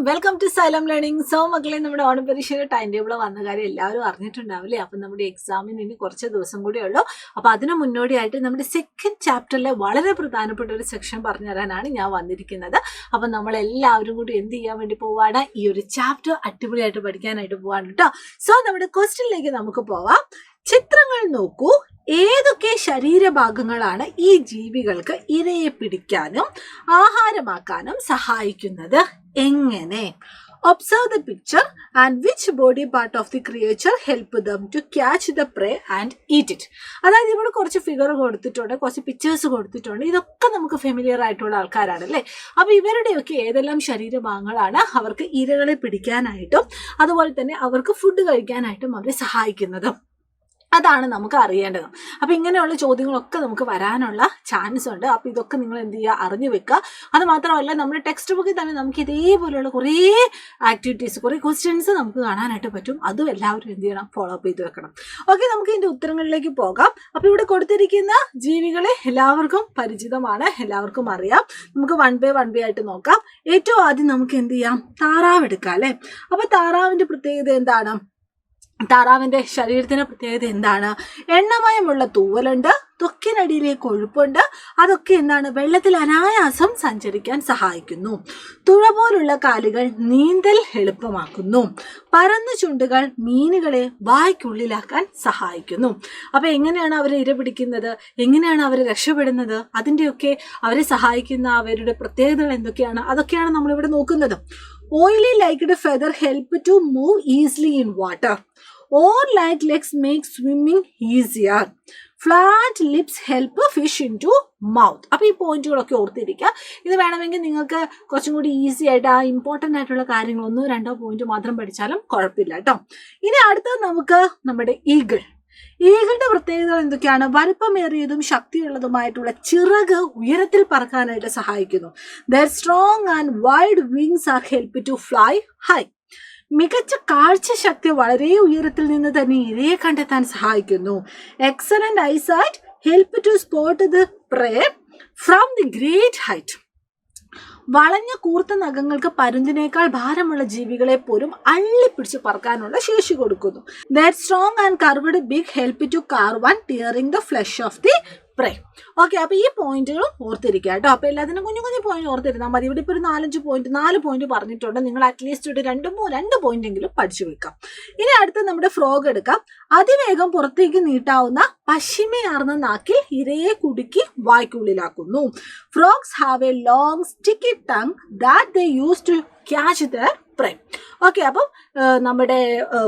Welcome to Xylem learning. So മക്കളെ, നമ്മുടെ ഓണപരീക്ഷയുടെ time table വന്ന കാര്യം എല്ലാവരും അറിഞ്ഞിട്ടുണ്ടാവില്ലേ? അപ്പം നമ്മുടെ എക്സാമിന് ഇനി കുറച്ച് ദിവസം കൂടി ഉള്ളൂ. അപ്പം അതിന് മുന്നോടിയായിട്ട് നമ്മുടെ സെക്കൻഡ് ചാപ്റ്ററിലെ വളരെ പ്രധാനപ്പെട്ട ഒരു സെക്ഷൻ പറഞ്ഞു തരാനാണ് ഞാൻ വന്നിരിക്കുന്നത്. അപ്പം നമ്മളെല്ലാവരും കൂടി എന്ത് ചെയ്യാൻ വേണ്ടി പോവാണ്? ഈ ഒരു ചാപ്റ്റർ അടിപൊളിയായിട്ട് പഠിക്കാനായിട്ട് പോവാണ് കേട്ടോ. സോ നമ്മുടെ ക്വസ്റ്റ്യനിലേക്ക് നമുക്ക് പോവാം. ചിത്രങ്ങൾ നോക്കൂ. ഏതൊക്കെ ശരീരഭാഗങ്ങളാണ് ഈ ജീവികൾക്ക് ഇരയെ പിടിക്കാനും ആഹാരമാക്കാനും സഹായിക്കുന്നത്? എങ്ങനെ? Observe the picture and which body part of the creature help them to catch the prey and eat it. അതായത് ഇവിടെ കുറച്ച് ഫിഗർ കൊടുത്തിട്ടുണ്ട്, കുറച്ച് പിക്ചേഴ്സ് കൊടുത്തിട്ടുണ്ട്. ഇതൊക്കെ നമുക്ക് ഫെമിലിയർ ആയിട്ടുള്ള ആൾക്കാരാണ് അല്ലേ? അപ്പോൾ ഇവരുടെയൊക്കെ ഏതെല്ലാം ശരീരഭാഗങ്ങളാണ് അവർക്ക് ഇരകളെ പിടിക്കാനായിട്ടും അതുപോലെ തന്നെ അവർക്ക് ഫുഡ് കഴിക്കാനായിട്ടും അവരെ സഹായിക്കുന്നത്? അതാണ് നമുക്ക് അറിയേണ്ടത്. അപ്പം ഇങ്ങനെയുള്ള ചോദ്യങ്ങളൊക്കെ നമുക്ക് വരാനുള്ള ചാൻസ് ഉണ്ട്. അപ്പം ഇതൊക്കെ നിങ്ങൾ എന്ത് ചെയ്യുക, അറിഞ്ഞു വെക്കുക. അത് മാത്രമല്ല, നമ്മുടെ ടെക്സ്റ്റ് ബുക്കിൽ തന്നെ നമുക്ക് ഇതേപോലെയുള്ള കുറേ ആക്ടിവിറ്റീസ്, കുറേ ക്വസ്റ്റ്യൻസ് നമുക്ക് കാണാനായിട്ട് പറ്റും. അതും എല്ലാവരും എന്ത് ചെയ്യണം, ഫോളോ അപ്പ് ചെയ്ത് വെക്കണം. ഓക്കെ, നമുക്ക് ഇതിൻ്റെ ഉത്തരങ്ങളിലേക്ക് പോകാം. അപ്പം ഇവിടെ കൊടുത്തിരിക്കുന്ന ജീവികളെ എല്ലാവർക്കും പരിചിതമാണ്, എല്ലാവർക്കും അറിയാം. നമുക്ക് വൺ ബൈ ആയിട്ട് നോക്കാം. ഏറ്റവും ആദ്യം നമുക്ക് എന്ത് ചെയ്യാം, താറാവ് എടുക്കാം അല്ലേ? അപ്പം താറാവിൻ്റെ പ്രത്യേകത എന്താണ്? താറാവിൻ്റെ ശരീരത്തിൻ്റെ പ്രത്യേകത എന്താണ്? എണ്ണമയമുള്ള തൂവലുണ്ട്, ത്വക്കിനടിയിലെ കൊഴുപ്പുണ്ട്. അതൊക്കെ എന്താണ്? വെള്ളത്തിൽ അനായാസം സഞ്ചരിക്കാൻ സഹായിക്കുന്നു. തുഴ പോലുള്ള കാലുകൾ നീന്തൽ എളുപ്പമാക്കുന്നു. പരന്ന ചുണ്ടുകൾ മീനുകളെ വായ്ക്കുള്ളിലാക്കാൻ സഹായിക്കുന്നു. അപ്പം എങ്ങനെയാണ് അവർ ഇര പിടിക്കുന്നത്? എങ്ങനെയാണ് അവർ രക്ഷപ്പെടുന്നത്? അതിൻ്റെയൊക്കെ അവരെ സഹായിക്കുന്ന അവരുടെ പ്രത്യേകതകൾ എന്തൊക്കെയാണ്? അതൊക്കെയാണ് നമ്മളിവിടെ നോക്കുന്നത്. Oily like a feather help to move easily in water. Or light legs make swimming easier. Flat lips help fish into mouth. അപ്പോൾ ഈ പോയിന്റുകളൊക്കെ ഓർത്തിരിക്കുക. ഇത് വേണമെങ്കിൽ നിങ്ങൾക്ക് കുറച്ചും കൂടി ഈസി ആയിട്ട് ആ ഇമ്പോർട്ടൻ്റ് ആയിട്ടുള്ള കാര്യങ്ങൾ 1-2 പോയിന്റ് മാത്രം പഠിച്ചാലും കുഴപ്പമില്ല കേട്ടോ. ഇനി അടുത്തത് നമുക്ക് നമ്മുടെ ഈഗിളുടെ പ്രത്യേകതകൾ എന്തൊക്കെയാണ്? വലുപ്പമേറിയതും ശക്തിയുള്ളതുമായിട്ടുള്ള ചിറക് ഉയരത്തിൽ പറക്കാനായിട്ട് സഹായിക്കുന്നു. Their strong and wide wings are help to fly high. മികച്ച കാഴ്ചശക്തി വളരെ ഉയരത്തിൽ നിന്ന് തന്നെ ഇരയെ കണ്ടെത്താൻ സഹായിക്കുന്നു. Excellent eyesight help to spot the prey from the great height. വളഞ്ഞ കൂർത്ത നഖങ്ങൾക്ക് പരുന്തിനേക്കാൾ ഭാരമുള്ള ജീവികളെ പോലും അള്ളിപ്പിടിച്ച് പറക്കാനുള്ള ശേഷി കൊടുക്കുന്നു. That strong and curved beak help to carve and tearing the flesh of the prey. Okay, അപ്പോൾ ഈ പോയിന്റുകളും ഓർത്തിരിക്കുക കേട്ടോ. അപ്പോൾ എല്ലാത്തിനും കുഞ്ഞു പോയിന്റ് ഓർത്തിരുന്നാൽ മതി. ഇവിടെ ഇപ്പോൾ ഒരു 4 പോയിന്റ് പറഞ്ഞിട്ടുണ്ട്. നിങ്ങൾ അറ്റ്ലീസ്റ്റ് ഒരു 2 പോയിന്റ് എങ്കിലും പഠിച്ചു വെക്കാം. ഇനി അടുത്ത് നമ്മുടെ ഫ്രോഗ് എടുക്കാം. അതിവേഗം പുറത്തേക്ക് നീട്ടാവുന്ന പശിമയാർന്ന നാക്കിൽ ഇരയെ കുടുക്കി വായ്ക്കുള്ളിലാക്കുന്നു. Frogs have a long sticky tongue that they use to catch the prey. Okay, അപ്പം നമ്മുടെ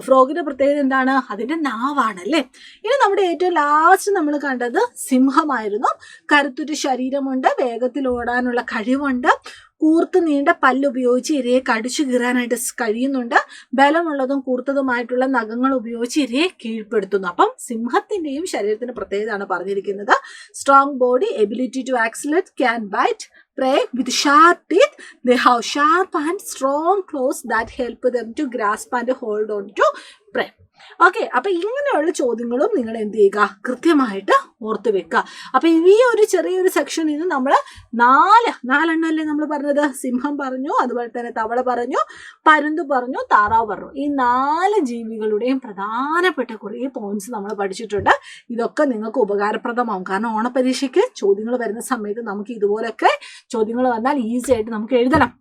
ഫ്രോഗിന്റെ പ്രത്യേകത എന്താണ്? അതിന്റെ നാവാണല്ലേ. ഇനി നമ്മുടെ ഏറ്റവും ലാസ്റ്റ് നമ്മൾ കണ്ടത് സിംഹമായിരുന്നു. കരുത്തുറ്റ ശരീരമുണ്ട്, വേഗത്തിൽ ഓടാനുള്ള കഴിവുണ്ട്, കൂർത്ത് നീണ്ട പല്ലുപയോഗിച്ച് ഇരയെ കടിച്ചു കീറാനായിട്ട് കഴിയുന്നുണ്ട്, ബലമുള്ളതും കൂർത്തതുമായിട്ടുള്ള നഖങ്ങൾ ഉപയോഗിച്ച് ഇരയെ കീഴ്പ്പെടുത്തുന്നു. അപ്പം സിംഹത്തിന്റെയും ശരീരത്തിന്റെ പ്രത്യേകതയാണ് പറഞ്ഞിരിക്കുന്നത്. Strong body, ability to accelerate, can bite prey with sharp teeth. They have sharp and strong claws that help them to grasp and hold on to prey. Okay, അപ്പൊ ഇങ്ങനെയുള്ള ചോദ്യങ്ങളും നിങ്ങൾ എന്ത് ചെയ്യുക, കൃത്യമായിട്ട് ഓർത്ത് വെക്കുക. അപ്പൊ ഈ ഒരു ചെറിയൊരു സെക്ഷനിൽ നിന്ന് നമ്മൾ 4 അല്ലേ നമ്മൾ പറഞ്ഞത്? സിംഹം പറഞ്ഞു, അതുപോലെ തന്നെ തവള പറഞ്ഞു, പരുന്ത് പറഞ്ഞു, താറാവ് പറഞ്ഞു. ഈ 4 ജീവികളുടെയും പ്രധാനപ്പെട്ട കുറേ പോയിന്റ്സ് നമ്മൾ പഠിച്ചിട്ടുണ്ട്. ഇതൊക്കെ നിങ്ങൾക്ക് ഉപകാരപ്രദമാവും. കാരണം ഓണപരീക്ഷയ്ക്ക് ചോദ്യങ്ങൾ വരുന്ന സമയത്ത് നമുക്ക് ഇതുപോലൊക്കെ ചോദ്യങ്ങൾ വന്നാൽ ഈസി ആയിട്ട് നമുക്ക് എഴുതണം.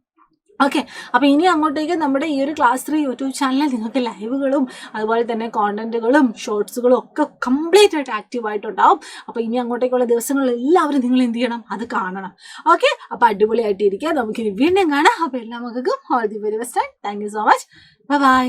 ഓക്കെ, അപ്പോൾ ഇനി അങ്ങോട്ടേക്ക് നമ്മുടെ ഈ ഒരു ക്ലാസ് 3 യൂട്യൂബ് ചാനലിൽ നിങ്ങൾക്ക് ലൈവുകളും അതുപോലെ തന്നെ കോണ്ടന്റുകളും ഷോർട്സുകളും ഒക്കെ കംപ്ലീറ്റ് ആയിട്ട് ആക്റ്റീവായിട്ടുണ്ടാവും. അപ്പോൾ ഇനി അങ്ങോട്ടേക്കുള്ള ദിവസങ്ങളിൽ എല്ലാവരും നിങ്ങൾ എന്ത് ചെയ്യണം, അത് കാണണം. ഓക്കെ, അപ്പോൾ അടിപൊളിയായിട്ട് ഇരിക്കുക. നമുക്കിനി വീണ്ടും കാണാം. അപ്പോൾ എല്ലാ മക്കൾക്കും all the very best. Thank you so much. By.